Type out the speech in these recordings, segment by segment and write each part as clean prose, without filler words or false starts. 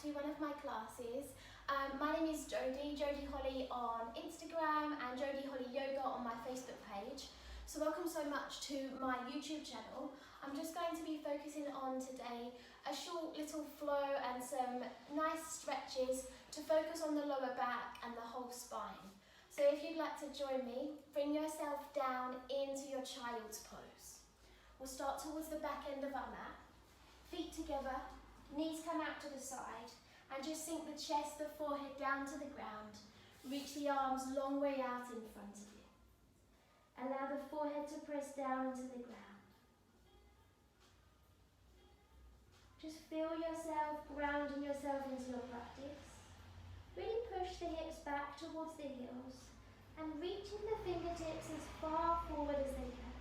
to one of my classes. My name is Jodi, Jodi Holly on Instagram and Jodi Holly Yoga on my Facebook page. So welcome so much to my YouTube channel. I'm just going to be focusing on today a short little flow and some nice stretches to focus on the lower back and the whole spine. So if you'd like to join me, bring yourself down into your child's pose. We'll start towards the back end of our mat, feet together, knees come out to the side, and just sink the chest, the forehead down to the ground. Reach the arms long way out in front of you. Allow the forehead to press down into the ground. Just feel yourself grounding yourself into your practice. Really push the hips back towards the heels and reaching the fingertips as far forward as they can.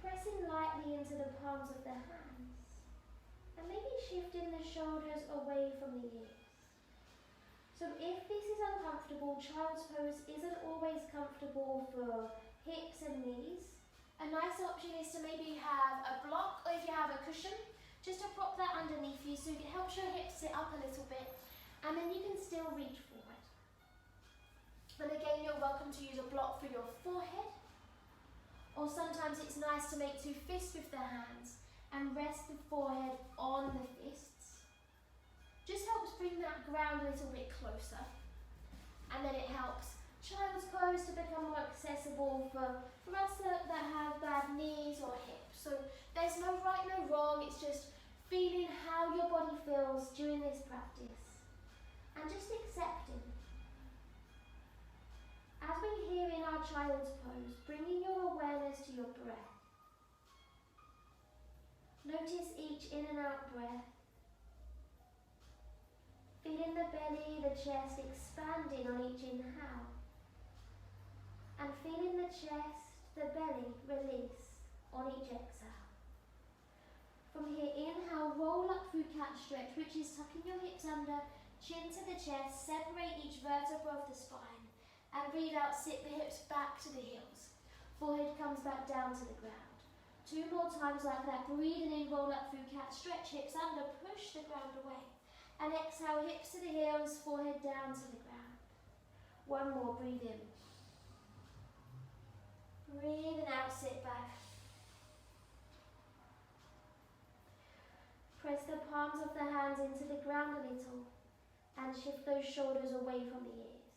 Pressing lightly into the palms of the hands and maybe shifting the shoulders away from the ears. So if this is uncomfortable, child's pose isn't always comfortable for hips and knees. A nice option is to maybe have a block, or if you have a cushion, just to prop that underneath you so it helps your hips sit up a little bit, and then you can still reach forward. But again, you're welcome to use a block for your forehead, or sometimes it's nice to make two fists with the hands and rest the forehead on the fists. Just helps bring that ground a little bit closer, and then it helps child's pose to become more accessible for us that have bad knees or hips. So there's no right, no wrong, it's just feeling how your body feels during this practice and just accepting. As we're here in our child's pose, bringing your awareness to your breath. Notice each in and out breath. Feeling the belly, the chest expanding on each inhale. And feeling the chest, the belly release on each exhale. From here, inhale, roll up through cat stretch, which is tucking your hips under, chin to the chest, separate each vertebra of the spine. And breathe out, sit the hips back to the heels. Forehead comes back down to the ground. 2 more times like that. Breathing in, roll up through cat, stretch hips under, push the ground away. And exhale, hips to the heels, forehead down to the ground. 1 more, breathe in. Breathing out, sit back. Press the palms of the hands into the ground a little and shift those shoulders away from the ears.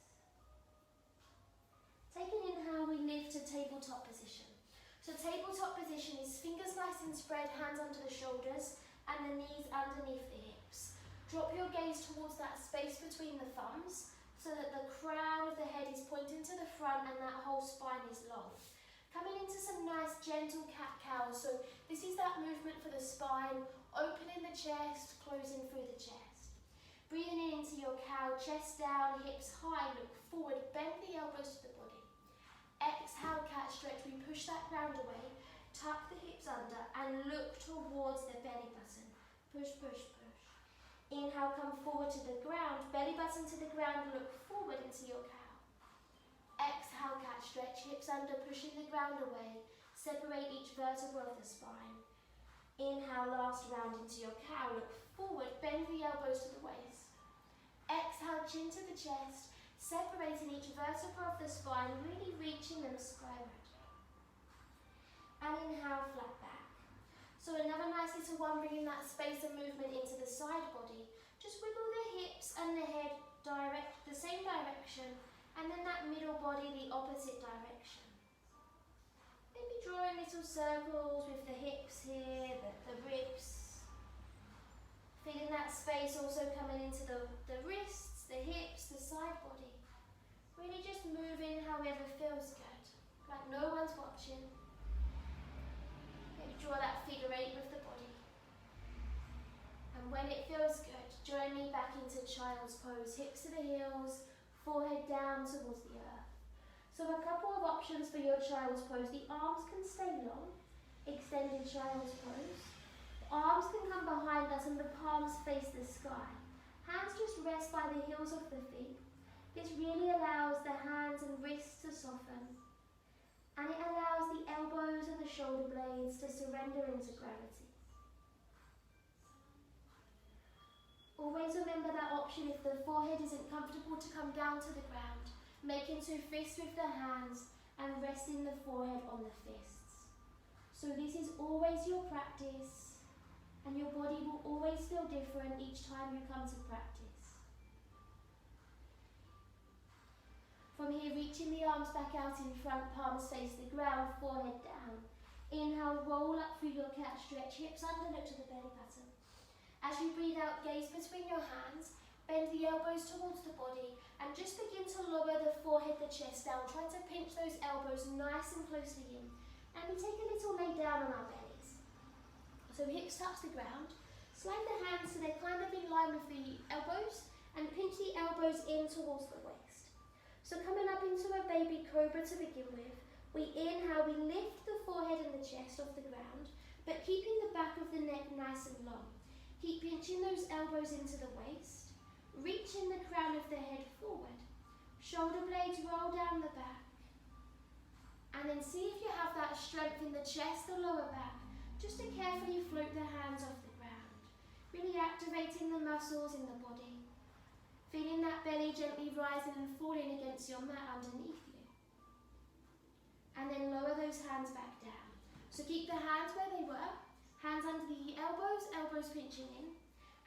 Take an inhale, we lift to tabletop position. So tabletop position is fingers nice and spread, hands under the shoulders and the knees underneath the hips. Drop your gaze towards that space between the thumbs so that the crown of the head is pointing to the front and that whole spine is long. Coming into some nice gentle cat-cows. So this is that movement for the spine, opening the chest, closing through the chest. Breathing in into your cow, chest down, hips high, look forward, bend the elbows to the body. Exhale, cat stretch, we push that ground away, tuck the hips under and look towards the belly button. Push, push, push. Inhale, come forward to the ground, belly button to the ground, look forward into your cow. Exhale, cat stretch, hips under, pushing the ground away, separate each vertebra of the spine. Inhale, last round into your cow, look forward, bend the elbows to the waist. Exhale, chin to the chest, separating each vertebra of the spine, really reaching them skyward. And inhale, flat back. So another nice little one, bringing that space and movement into the side body. Just wiggle the hips and the head the same direction, and then that middle body the opposite direction. Maybe drawing little circles with the hips here, the ribs. Feeling that space also coming into the wrists, the hips, the side body. Really just moving however feels good, like no one's watching. Maybe draw that figure 8 with the body. And when it feels good, join me back into child's pose, hips to the heels, forehead down towards the earth. So a couple of options for your child's pose. The arms can stay long, extended child's pose. The arms can come behind us and the palms face the sky. Hands just rest by the heels of the feet. This really allows the hands and wrists to soften. And it allows the elbows and the shoulder blades to surrender into gravity. Always remember that option if the forehead isn't comfortable to come down to the ground, making two fists with the hands and resting the forehead on the fists. So this is always your practice, and your body will always feel different each time you come to practice. From here, reaching the arms back out in front, palms face the ground, forehead down. Inhale, roll up through your cat stretch, hips under, look to the belly button. As you breathe out, gaze between your hands, bend the elbows towards the body, and just begin to lower the forehead, the chest down, trying to pinch those elbows nice and closely in. And we take a little lay down on our bellies. So hips touch the ground, slide the hands so they're kind of in line with the elbows, and pinch the elbows in towards the waist. So coming up into a baby cobra to begin with, we inhale, we lift the forehead and the chest off the ground, but keeping the back of the neck nice and long. Keep pinching those elbows into the waist, reaching the crown of the head forward. Shoulder blades roll down the back. And then see if you have that strength in the chest, the lower back, just to carefully float the hands off the ground. Really activating the muscles in the body. Feeling that belly gently rising and falling against your mat underneath you. And then lower those hands back down. So keep the hands where they were. Hands under the elbows, elbows pinching in,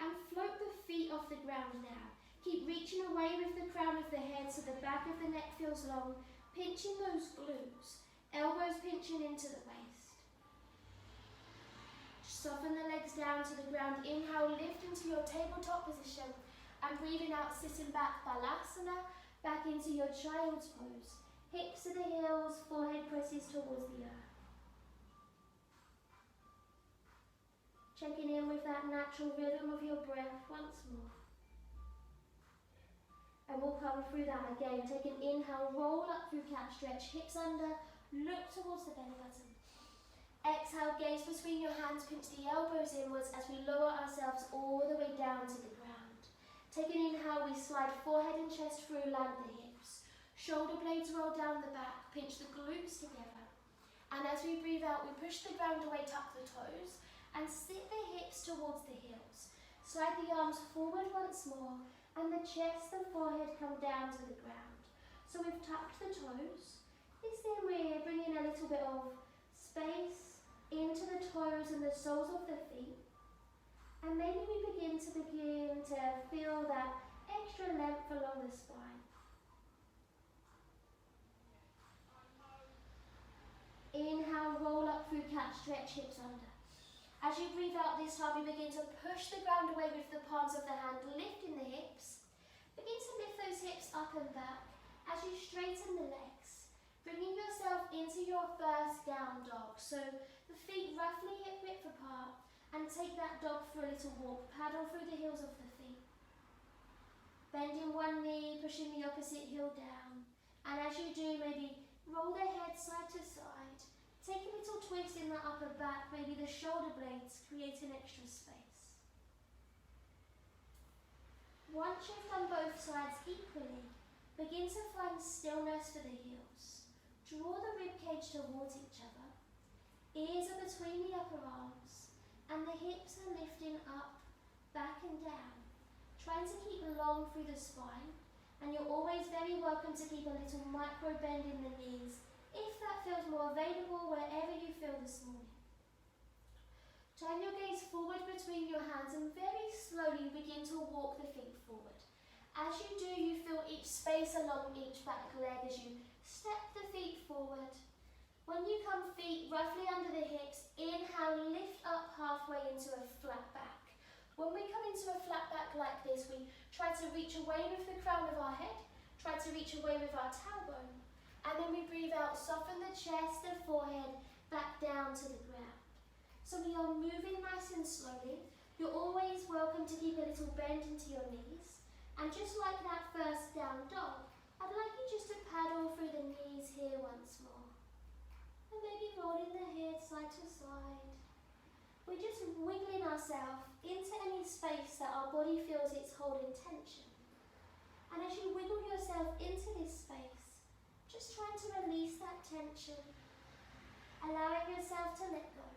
and float the feet off the ground now. Keep reaching away with the crown of the head so the back of the neck feels long, pinching those glutes, elbows pinching into the waist. Soften the legs down to the ground. Inhale, lift into your tabletop position, and breathing out, sitting back, balasana, back into your child's pose. Hips to the heels, forehead presses towards the earth. Checking in with that natural rhythm of your breath once more. And we'll come through that again. Take an inhale, roll up through cat stretch, hips under, look towards the belly button. Exhale, gaze between your hands, pinch the elbows inwards as we lower ourselves all the way down to the ground. Take an inhale, we slide forehead and chest through, land the hips. Shoulder blades roll down the back, pinch the glutes together. And as we breathe out, we push the ground away, tuck the toes, and sit the hips towards the heels. Slide the arms forward once more, and the chest and forehead come down to the ground. So we've tucked the toes. This time we're bringing a little bit of space into the toes and the soles of the feet. And maybe we begin to feel that extra length along the spine. Inhale, roll up through cat stretch, hips under. As you breathe out this time, we begin to push the ground away with the palms of the hand, lifting the hips. Begin to lift those hips up and back as you straighten the legs, bringing yourself into your first down dog. So the feet roughly hip width apart, and take that dog for a little walk. Paddle through the heels of the feet. Bending one knee, pushing the opposite heel down. And as you do, maybe roll the head side to side. Take a little twist in the upper back, maybe the shoulder blades, creating extra space. Once you've done both sides equally, begin to find stillness for the heels. Draw the ribcage towards each other. Ears are between the upper arms, and the hips are lifting up, back and down. Trying to keep long through the spine, and you're always very welcome to keep a little micro bend in the knees, if that feels more available wherever you feel this morning. Turn your gaze forward between your hands and very slowly begin to walk the feet forward. As you do, you feel each space along each back leg as you step the feet forward. When you come feet roughly under the hips, inhale, lift up halfway into a flat back. When we come into a flat back like this, we try to reach away with the crown of our head, try to reach away with our tailbone. And then we breathe out, soften the chest, the forehead, back down to the ground. So we are moving nice and slowly. You're always welcome to keep a little bend into your knees. And just like that first down dog, I'd like you just to paddle through the knees here once more. And maybe rolling the head side to side. We're just wiggling ourselves into any space that our body feels it's holding tension. And as you wiggle yourself into this space, just trying to release that tension, allowing yourself to let go.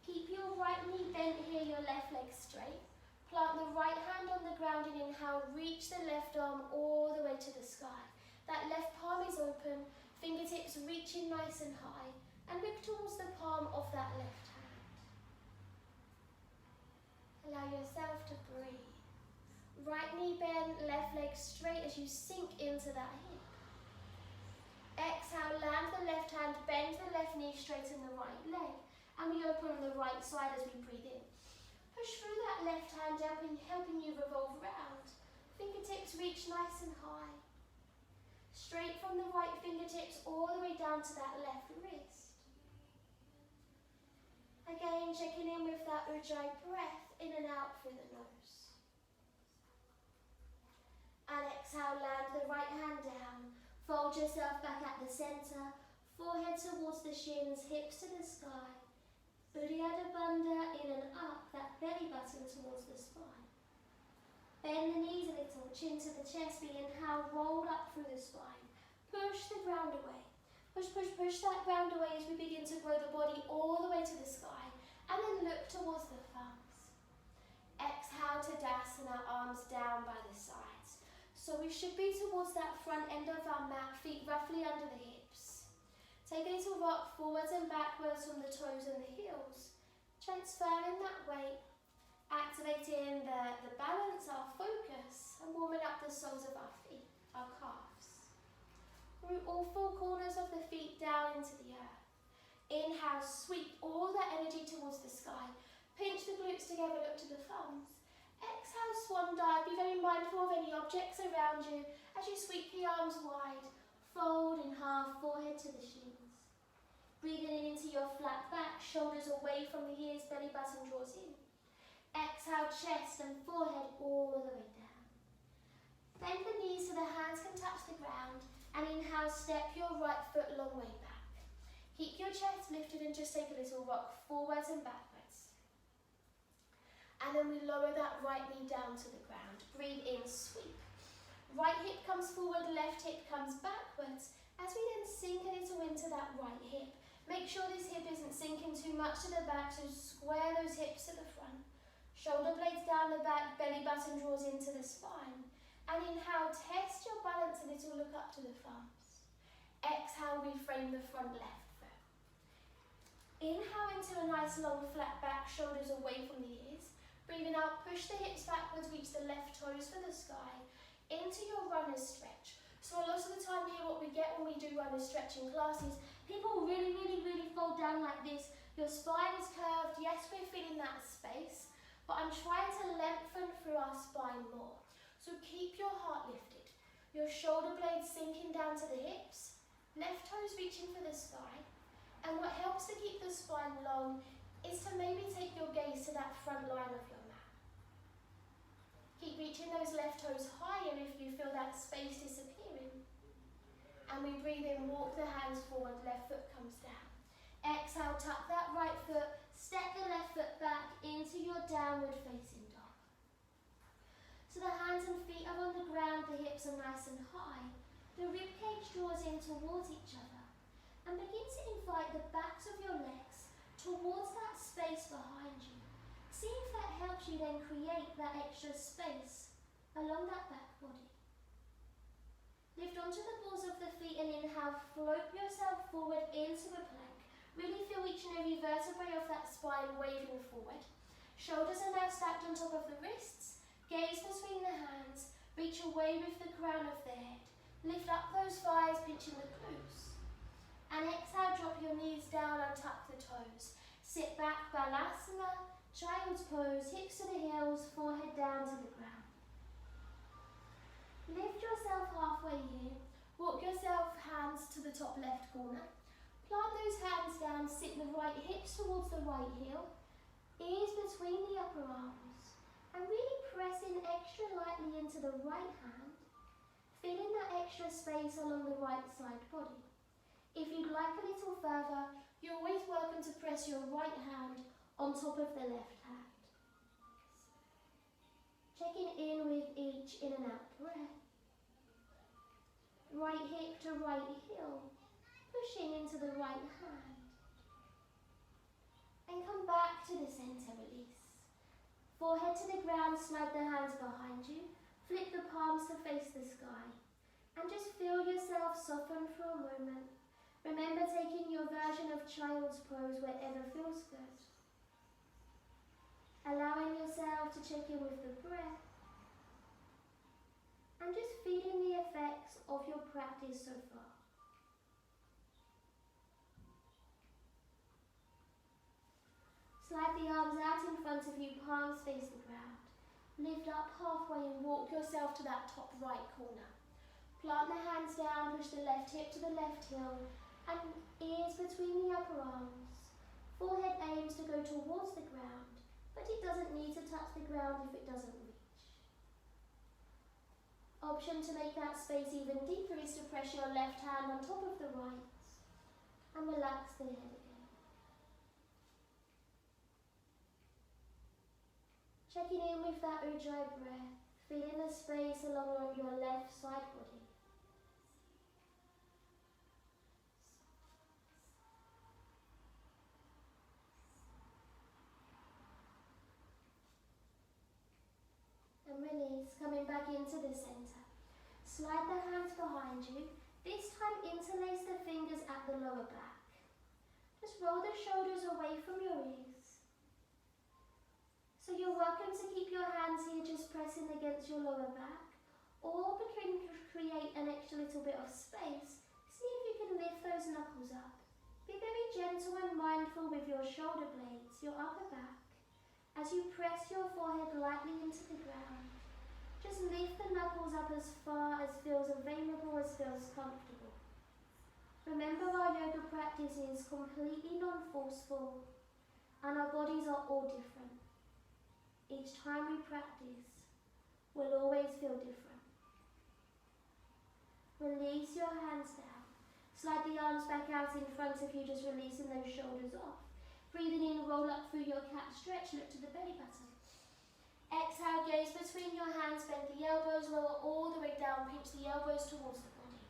Keep your right knee bent here, your left leg straight. Plant the right hand on the ground and inhale, reach the left arm all the way to the sky. That left palm is open, fingertips reaching nice and high, and look towards the palm of that left hand. Allow yourself to breathe. Right knee bent, left leg straight as you sink into that hip. Exhale, land the left hand, bend the left knee, straighten the right leg. And we open on the right side as we breathe in. Push through that left hand, helping you revolve round. Fingertips reach nice and high. Straight from the right fingertips all the way down to that left wrist. Again, checking in with that Ujjayi breath in and out through the nose. And exhale, land the right hand down. Fold yourself back at the centre. Forehead towards the shins, hips to the sky. Uddiyana Bandha in and up, that belly button towards the spine. Bend the knees a little, chin to the chest, we inhale, roll up through the spine. Push the ground away. Push, push, push that ground away as we begin to grow the body all the way to the sky. And then look towards the thumbs. Exhale to Tadasana, arms down by the sides. So we should be towards that front end of our mat, feet roughly under the hips. Take a little rock forwards and backwards from the toes and the heels. Transferring that weight, activating the balance, our focus, and warming up the soles of our feet, our calves. Root all four corners of the feet down into the earth. Inhale, sweep all that energy towards the sky. Pinch the glutes together, look to the thumbs. Exhale, swan dive. Be very mindful of any objects around you as you sweep the arms wide. Fold in half, forehead to the shins. Breathing in into your flat back, shoulders away from the ears, belly button draws in. Exhale, chest and forehead all the way down. Bend the knees so the hands can touch the ground, and inhale, step your right foot long way back. Keep your chest lifted and just take a little rock forwards and backwards. And then we lower that right knee down to the ground. Breathe in, sweep. Right hip comes forward, left hip comes backwards. As we then sink a little into that right hip, make sure this hip isn't sinking too much to the back, so square those hips to the front. Shoulder blades down the back, belly button draws into the spine. And inhale, test your balance a little, look up to the thumbs. Exhale, reframe the front left foot. Inhale into a nice long flat back, shoulders away from the ears. Breathing out, push the hips backwards, reach the left toes for the sky. Into your runner's stretch. So a lot of the time here, what we get when we do runner's stretching classes, people really fold down like this. Your spine is curved. Yes, we're feeling that space, but I'm trying to lengthen through our spine more. So keep your heart lifted. Your shoulder blades sinking down to the hips. Left toes reaching for the sky. And what helps to keep the spine long is to maybe take your gaze to that front line of your mat. Keep reaching those left toes higher if you feel that space disappearing. And we breathe in, walk the hands forward, left foot comes down. Exhale, tuck that right foot, step the left foot back into your downward facing dog. So the hands and feet are on the ground, the hips are nice and high. The rib cage draws in towards each other. And begin to invite the backs of your legs towards that space behind you. See if that helps you then create that extra space along that back body. Lift onto the balls of the feet and inhale, float yourself forward into a plank. Really feel each and every vertebrae of that spine waving forward. Shoulders are now stacked on top of the wrists. Gaze between the hands. Reach away with the crown of the head. Lift up those thighs, pinching the glutes. And exhale, drop your knees down and tuck the toes. Sit back, Balasana. Child's pose, hips to the heels, forehead down to the ground. Lift yourself halfway here. Walk yourself hands to the top left corner. Plant those hands down, sit the right hips towards the right heel. Ears between the upper arms. And really press in extra lightly into the right hand. Feeling that extra space along the right side body. If you'd like a little further, you're always welcome to press your right hand on top of the left hand. Checking in with each in and out breath. Right hip to right heel, pushing into the right hand. And come back to the center, release. Forehead to the ground, slide the hands behind you. Flip the palms to face the sky. And just feel yourself soften for a moment. Remember taking your version of child's pose wherever feels good. Allowing yourself to check in with the breath. And just feeling the effects of your practice so far. Slide the arms out in front of you, palms face the ground. Lift up halfway and walk yourself to that top right corner. Plant the hands down, push the left hip to the left heel, and ears between the upper arms. Forehead aims to go towards the ground, but it doesn't need to touch the ground if it doesn't reach. Option to make that space even deeper is to press your left hand on top of the right and relax the head again. Checking in with that Ujjayi breath, feeling the space along your left side body. And release, coming back into the center. Slide the hands behind you. This time interlace the fingers at the lower back. Just roll the shoulders away from your ears. So you're welcome to keep your hands here just pressing against your lower back, or we can create an extra little bit of space. See if you can lift those knuckles up. Be very gentle and mindful with your shoulder blades, your upper back, as you press your forehead lightly into the ground. Just lift the knuckles up as far as feels available, as feels comfortable. Remember, our yoga practice is completely non-forceful, and our bodies are all different. Each time we practice, we'll always feel different. Release your hands down. Slide the arms back out in front of you, just releasing those shoulders off. Breathing in, roll up through your cat stretch, look to the belly button. Exhale, gaze between your hands, bend the elbows, lower all the way down, pinch the elbows towards the body.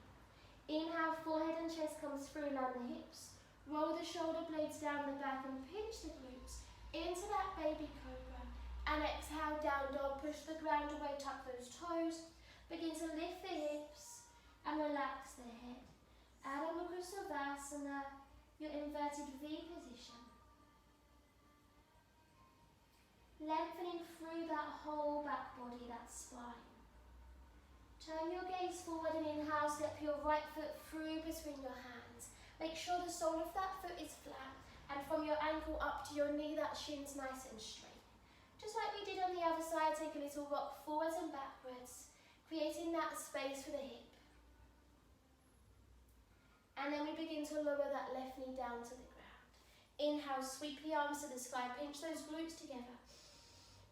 Inhale, forehead and chest comes through, line the hips. Roll the shoulder blades down the back and pinch the glutes into that baby cobra. And exhale, down dog, push the ground away, tuck those toes. Begin to lift the hips and relax the head. Adho Mukha Savasana, your inverted V position. Lengthening through that whole back body, that spine. Turn your gaze forward and inhale, step your right foot through between your hands. Make sure the sole of that foot is flat, and from your ankle up to your knee, that shin's nice and straight. Just like we did on the other side, take a little rock forwards and backwards, creating that space for the hip. And then we begin to lower that left knee down to the ground. Inhale, sweep the arms to the sky, pinch those glutes together.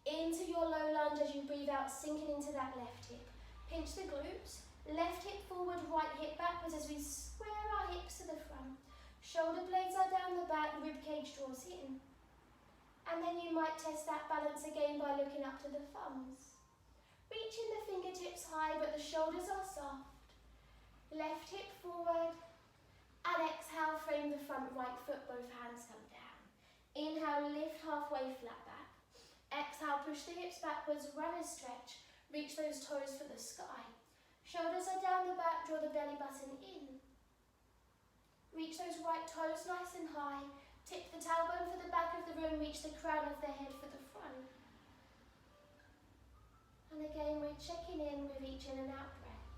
Into your low lunge as you breathe out, sinking into that left hip. Pinch the glutes, left hip forward, right hip backwards as we square our hips to the front. Shoulder blades are down the back, rib cage draws in. And then you might test that balance again by looking up to the thumbs. Reaching the fingertips high, but the shoulders are soft. Left hip forward, and exhale, frame the front right foot, both hands come down. Inhale, lift halfway, flat back. Exhale, push the hips backwards, run a stretch, reach those toes for the sky. Shoulders are down the back, draw the belly button in. Reach those right toes nice and high. Tip the tailbone for the back of the room, reach the crown of the head for the front. And again, we're checking in with each in and out breath.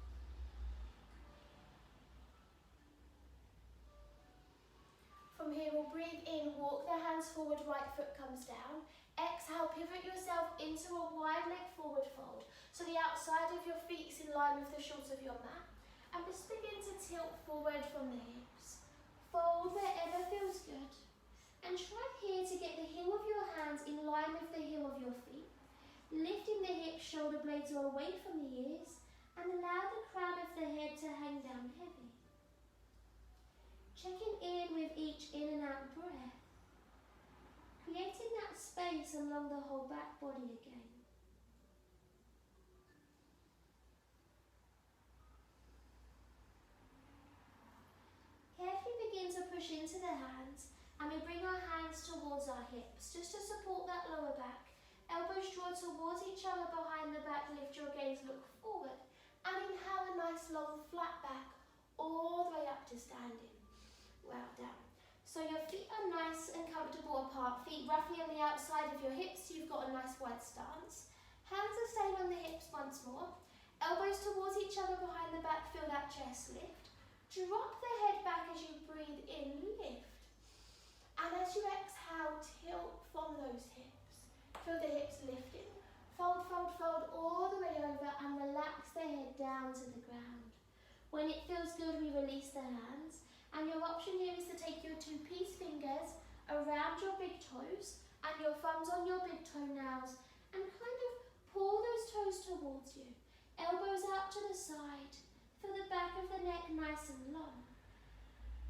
From here, we'll breathe in, walk the hands forward, right foot comes down. Exhale, pivot yourself into a wide leg forward fold. So the outside of your feet is in line with the short of your mat. And just begin to tilt forward from the hips. Fold wherever feels good. And try here to get the heel of your hands in line with the heel of your feet. Lifting the hips, shoulder blades are away from the ears, and allow the crown of the head to hang down heavy. Checking in with each in and out breath. Creating that space along the whole back body again. Carefully begin to push into the hands. And we bring our hands towards our hips, just to support that lower back. Elbows Elbows draw towards each other behind the back, lift your gaze, look forward. And inhale a nice long flat back, all the way up to standing. Well done. So your feet are nice and comfortable apart, feet roughly on the outside of your hips, so you've got a nice wide stance. Hands are staying on the hips once more. Elbows towards each other behind the back, feel that chest lift. Drop the head back as you breathe in, lift. And as you exhale, tilt from those hips. Feel the hips lifting. Fold, fold, fold all the way over and relax the head down to the ground. When it feels good, we release the hands. And your option here is to take your two peace fingers around your big toes and your thumbs on your big toenails and kind of pull those toes towards you. Elbows out to the side. Feel the back of the neck nice and long.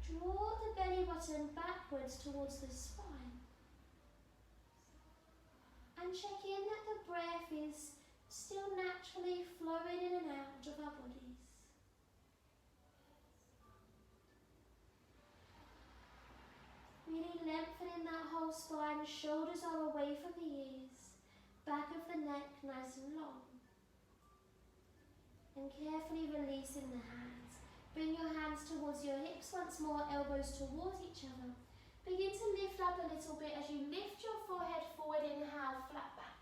Draw the belly button backwards towards the spine. And check in that the breath is still naturally flowing in and out of our bodies. Really lengthening that whole spine, shoulders are away from the ears, back of the neck nice and long. And carefully releasing the hands. Bring your hands towards your hips once more, elbows towards each other. Begin to lift up a little bit as you lift your forehead forward, inhale, flat back.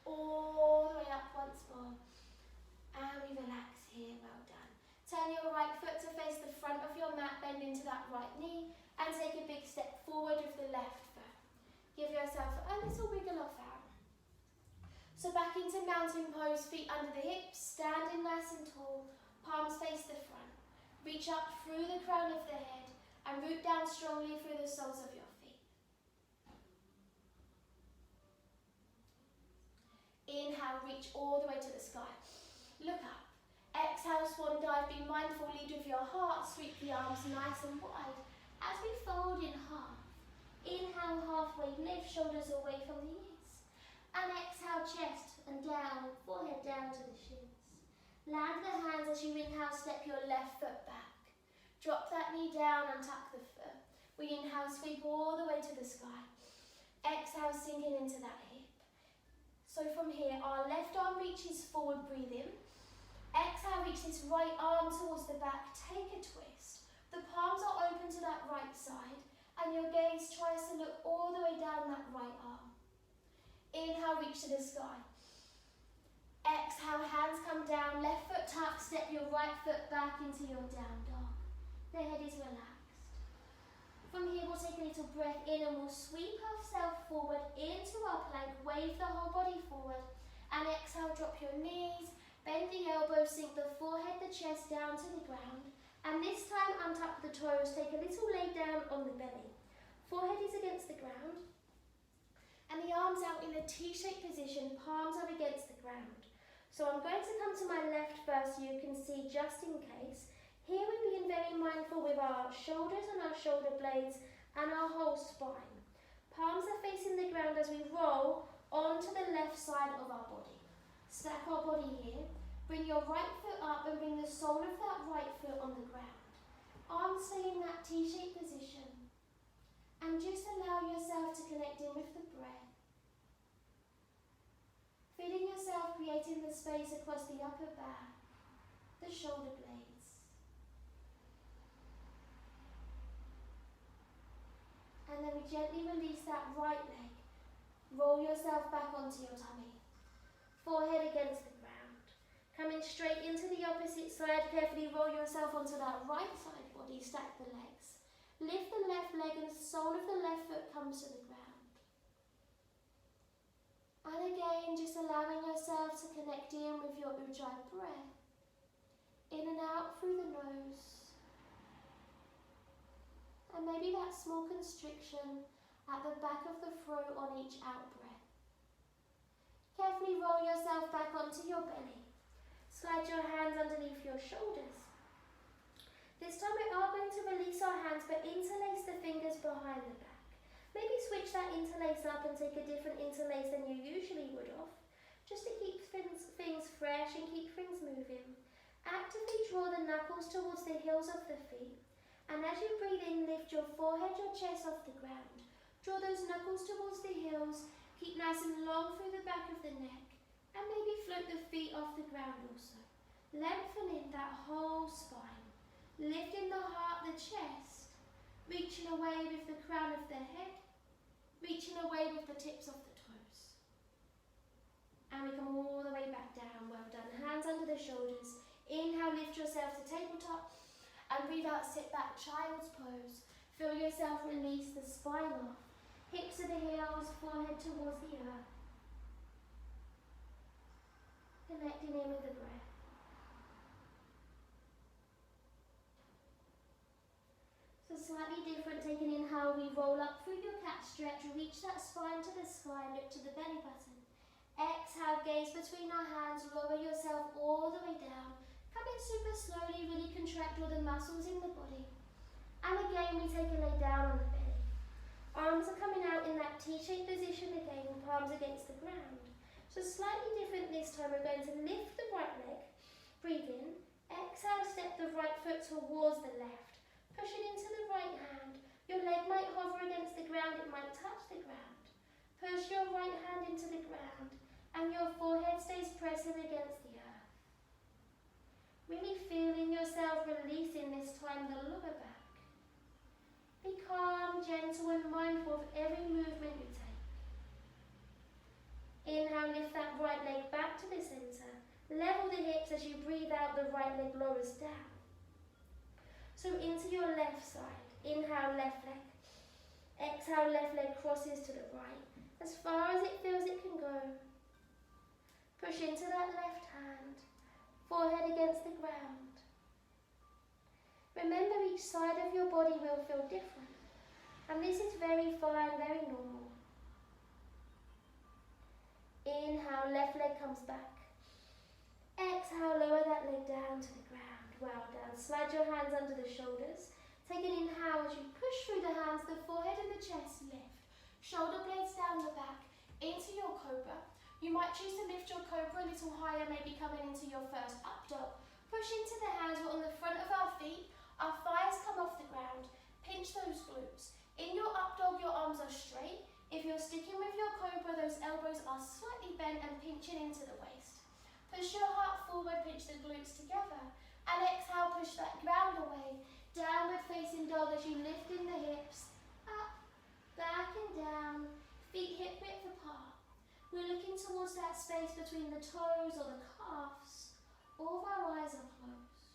All the way up once more. And we relax here, well done. Turn your right foot to face the front of your mat, bend into that right knee, and take a big step forward with the left foot. Give yourself a little wiggle off out. So back into mountain pose, feet under the hips, standing nice and tall, palms face the front. Reach up through the crown of the head and root down strongly through the soles of your feet. Inhale, reach all the way to the sky. Look up. Exhale, swan dive. Be mindful, lead with your heart. Sweep the arms nice and wide as we fold in half. Inhale, halfway lift, shoulders away from the ears. And exhale, chest and down, forehead down to the shins. Land the hands as you inhale, step your left foot back. Drop that knee down and tuck the foot. We inhale, sweep all the way to the sky. Exhale, sinking into that hip. So from here, our left arm reaches forward, breathe in. Exhale, reach this right arm towards the back, take a twist. The palms are open to that right side, and your gaze tries to look all the way down that right arm. Inhale, reach to the sky. Exhale, hands come down, left foot tucked, step your right foot back into your down dog. The head is relaxed. From here, we'll take a little breath in and we'll sweep ourselves forward into our plank, wave the whole body forward, and exhale, drop your knees, bend the elbows, sink the forehead, the chest down to the ground, and this time untuck the toes, take a little lay down on the belly. Forehead is against the ground, and the arms out in a T-shaped position, palms are against the ground. So I'm going to come to my left first so you can see just in case. Here we're being very mindful with our shoulders and our shoulder blades and our whole spine. Palms are facing the ground as we roll onto the left side of our body. Stack our body here. Bring your right foot up and bring the sole of that right foot on the ground. Arms stay in that T-shaped position. And just allow yourself to connect in with the breath. Feeling yourself creating the space across the upper back, the shoulder blades. And then we gently release that right leg. Roll yourself back onto your tummy. Forehead against the ground. Coming straight into the opposite side, carefully roll yourself onto that right side body, stack the legs. Lift the left leg and the sole of the left foot comes to the ground. And again, just allowing yourself to connect in with your Ujjayi breath. In and out through the nose. And maybe that small constriction at the back of the throat on each out breath. Carefully roll yourself back onto your belly. Slide your hands underneath your shoulders. This time we are going to release our hands but interlace the fingers behind the back. Maybe switch that interlace up and take a different interlace than you usually would have, just to keep things fresh and keep things moving. Actively draw the knuckles towards the heels of the feet, and as you breathe in, lift your forehead, your chest off the ground. Draw those knuckles towards the heels, Keep nice and long through the back of the neck, and maybe float the feet off the ground also. Lengthening that whole spine, lifting the heart, the chest, reaching away with the crown of the head, reaching away with the tips of the toes. And we come all the way back down. Well done. Hands under the shoulders. Inhale, lift yourself to tabletop, and breathe out, sit back, child's pose. Feel yourself release the spine off. Hips to the heels, forehead towards the earth. Connecting in with the breath. So slightly different, taking in how we roll up through your cat stretch, reach that spine to the sky, look to the belly button. Exhale, gaze between our hands, lower yourself all the way down. Come in super slowly, really contract all the muscles in the body. And again, we take a lay down on the belly. Arms are coming out in that T-shaped position again, palms against the ground. So slightly different this time, we're going to lift the right leg, breathe in, exhale, step the right foot towards the left, push it into the right hand. Your leg might hover against the ground, it might touch the ground. Push your right hand into the ground, and your forehead stays pressing against the earth. Really feeling yourself releasing this time the lower back. Be calm, gentle and mindful of every movement you take. Inhale, lift that right leg back to the centre. Level the hips as you breathe out, the right leg lowers down. So into your left side. Inhale, left leg. Exhale, left leg crosses to the right. As far as it feels it can go. Push into that left hand. Forehead against the ground. Remember, each side of your body will feel different, and this is very fine, very normal. Inhale, left leg comes back. Exhale, lower that leg down to the ground. Well done. Slide your hands under the shoulders. Take an inhale as you push through the hands, the forehead and the chest lift. Shoulder blades down the back, into your Cobra. You might choose to lift your Cobra a little higher, maybe coming into your first up dog. Push into the hands, we're on the front of our feet. Our thighs come off the ground, pinch those glutes. In your up dog, your arms are straight. If you're sticking with your Cobra, those elbows are slightly bent and pinching into the waist. Push your heart forward, pinch the glutes together. And exhale, push that ground away. Downward facing dog as you lift in the hips. Up, back and down, feet hip width apart. We're looking towards that space between the toes or the calves. All of our eyes are closed.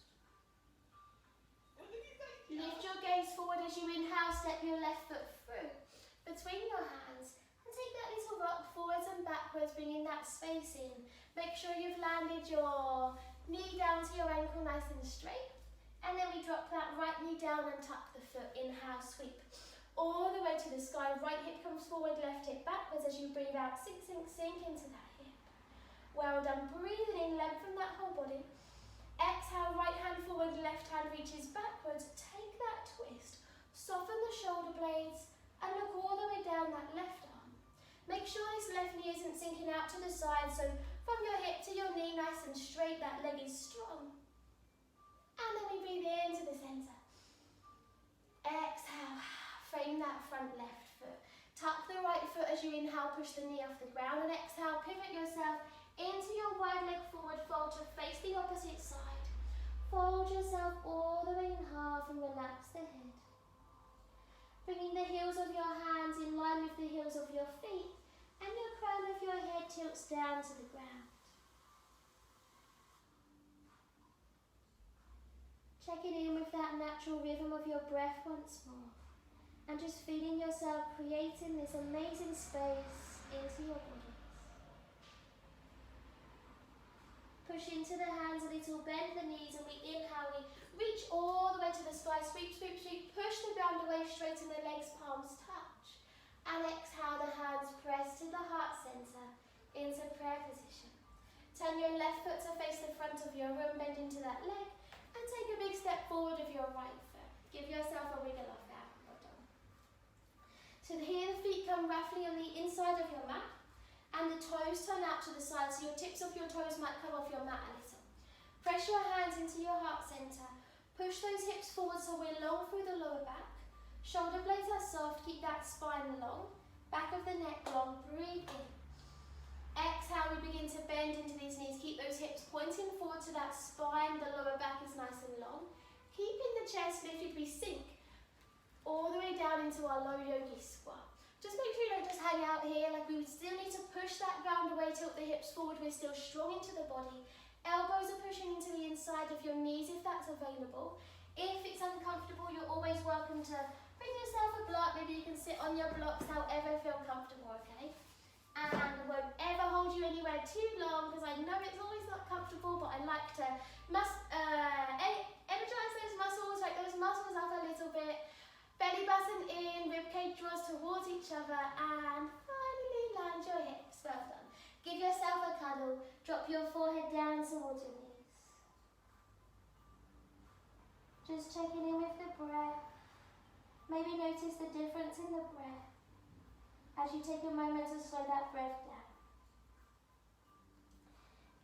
Lift your gaze forward as you inhale, step your left foot through, between your hands, and take that little rock forwards and backwards, bringing that space in. Make sure you've landed your knee down to your ankle nice and straight, and then we drop that right knee down and tuck the foot, inhale, sweep, all the way to the sky. Right hip comes forward, left hip backwards as you breathe out, sink, sink, sink into that hip. Well done, breathing in, lengthen that whole body. Exhale, right hand forward, left hand reaches backwards. Take that twist, soften the shoulder blades, and look all the way down that left arm. Make sure this left knee isn't sinking out to the side, so from your hip to your knee, nice and straight, that leg is strong. And then we breathe into the centre. Exhale, frame that front left foot. Tuck the right foot as you inhale, push the knee off the ground, and exhale, pivot yourself into your wide leg forward fold to face the opposite side. Fold yourself all the way in half and relax the head. Bringing the heels of your hands in line with the heels of your feet, and your crown of your head tilts down to the ground. Checking in with that natural rhythm of your breath once more, and just feeling yourself creating this amazing space into your body. Push into the hands a little, bend the knees, and we inhale, we reach all the way to the sky, sweep, sweep, sweep, push the ground away, straighten the legs, palms touch. And exhale, the hands press to the heart centre, into prayer position. Turn your left foot to face the front of your room, bend into that leg, and take a big step forward with your right foot. Give yourself a wiggle off that. Well done. So here the feet come roughly on the inside of your mat, and the toes turn out to the side, so your tips of your toes might come off your mat a little. Press your hands into your heart centre. Push those hips forward so we're long through the lower back. Shoulder blades are soft, keep that spine long. Back of the neck long, breathe in. Exhale, we begin to bend into these knees. Keep those hips pointing forward to that spine. The lower back is nice and long. Keeping the chest lifted, we sink all the way down into our low yogi squat. Just make sure you don't just hang out here. Like, we still need to push that ground away, tilt the hips forward. We're still strong into the body. Elbows are pushing into the inside of your knees if that's available. If it's uncomfortable, you're always welcome to bring yourself a block. Maybe you can sit on your blocks, however feel comfortable, okay? And I won't ever hold you anywhere too long because I know it's always not comfortable, but I like to energize those muscles, like those muscles up a little bit. Belly button in, ribcage draws towards each other, and finally land your hips. Well done. Give yourself a cuddle. Drop your forehead down towards your knees. Just checking in with the breath. Maybe notice the difference in the breath as you take a moment to slow that breath down.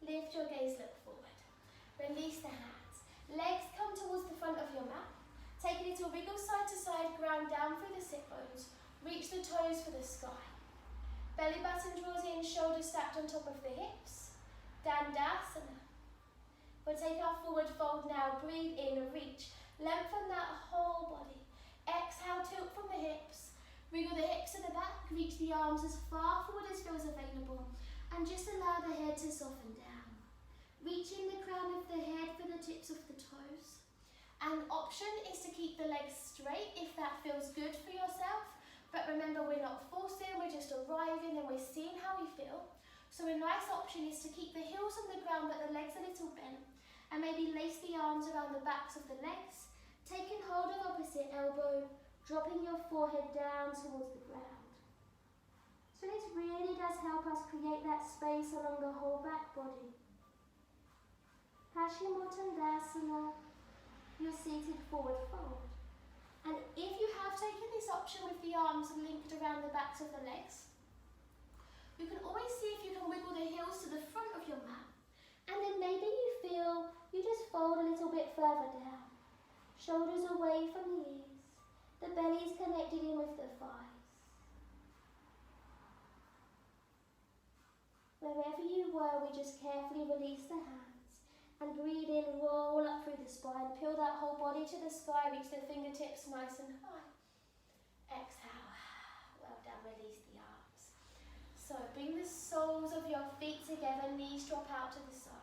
Lift your gaze, look forward. Release the hands. Legs come towards the front of your mat. Take a little wiggle side to side, ground down through the sit bones. Reach the toes for the sky. Belly button draws in, shoulders stacked on top of the hips. Dandasana. We'll take our forward fold now. Breathe in, reach. Lengthen that whole body. Exhale, tilt from the hips. Wriggle the hips to the back. Reach the arms as far forward as feels available. And just allow the head to soften down. Reaching the crown of the head for the tips of the toes. An option is to keep the legs straight if that feels good for yourself. But remember, we're not forcing, we're just arriving and we're seeing how we feel. So a nice option is to keep the heels on the ground but the legs a little bent. And maybe lace the arms around the backs of the legs. Taking hold of opposite elbow. Dropping your forehead down towards the ground. So this really does help us create that space along the whole back body. Paschimottanasana, your seated forward fold. And if you have taken this option with the arms linked around the backs of the legs, you can always see if you can wiggle the heels to the front of your mat. And then maybe you feel you just fold a little bit further down. Shoulders away from the ears. The belly is connected in with the thighs. Wherever you were, we just carefully release the hands and breathe in, roll up through the spine, peel that whole body to the sky, reach the fingertips nice and high. Exhale, well done, release the arms. So bring the soles of your feet together, knees drop out to the side.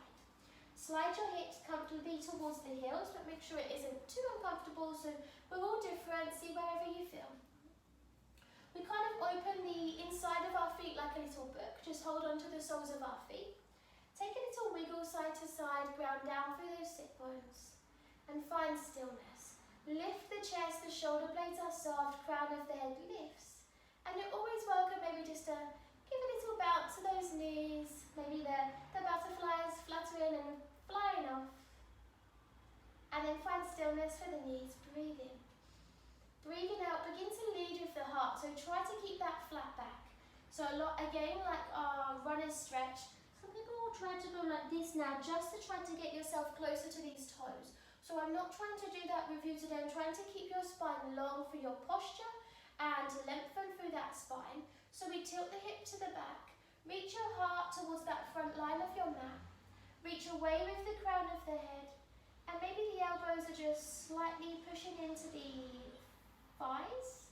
Slide your hips comfortably towards the heels, but make sure it isn't too uncomfortable, so we're all different, see wherever you feel. We kind of open the inside of our feet like a little book, just hold on to the soles of our feet. Take a little wiggle side to side, ground down through those sit bones, and find stillness. Lift the chest, the shoulder blades are soft, crown of the head lifts, and you're always welcome maybe just to give a little bounce to those knees, maybe the butterflies fluttering and flying off. And then find stillness for the knees, breathe in. Breathing out, begin to lead with the heart, so try to keep that flat back. So a lot, again, like our runner's stretch, some people will try to go like this now, just to try to get yourself closer to these toes. So I'm not trying to do that with you today, I'm trying to keep your spine long for your posture and to lengthen through that spine. So we tilt the hip to the back, reach your heart towards that front line of your mat, reach away with the crown of the head, and maybe the elbows are just slightly pushing into the thighs,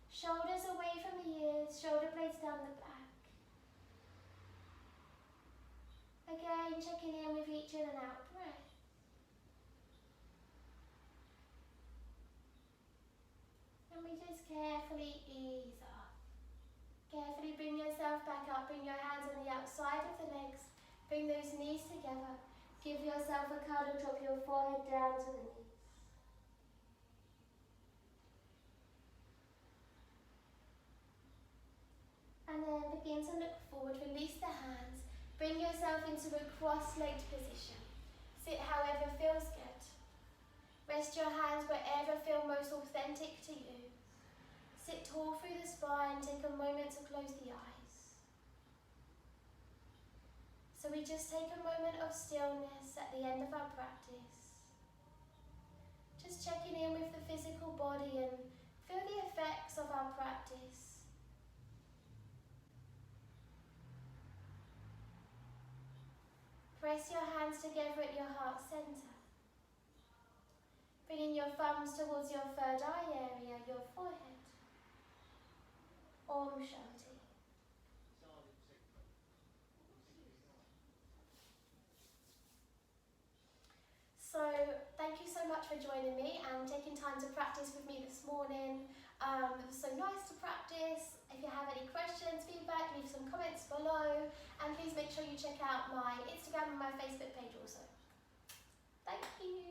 shoulders away from the ears, shoulder blades down the back. Again, checking in with each in and out breath. And we just carefully ease off. Carefully bring yourself back up, bring your hands on the outside of the legs, bring those knees together, give yourself a cuddle, drop your forehead down to the knees. And then begin to look forward, release the hands, bring yourself into a cross-legged position. Sit however feels good. Rest your hands wherever feel most authentic to you. Sit tall through the spine, take a moment to close the eyes. So we just take a moment of stillness at the end of our practice. Just checking in with the physical body and feel the effects of our practice. Press your hands together at your heart centre. Bringing your thumbs towards your third eye area, your forehead. Om Shanti. So, thank you so much for joining me and taking time to practice with me this morning. It was so nice to practice. If you have any questions, feedback, leave some comments below. And please make sure you check out my Instagram and my Facebook page also. Thank you.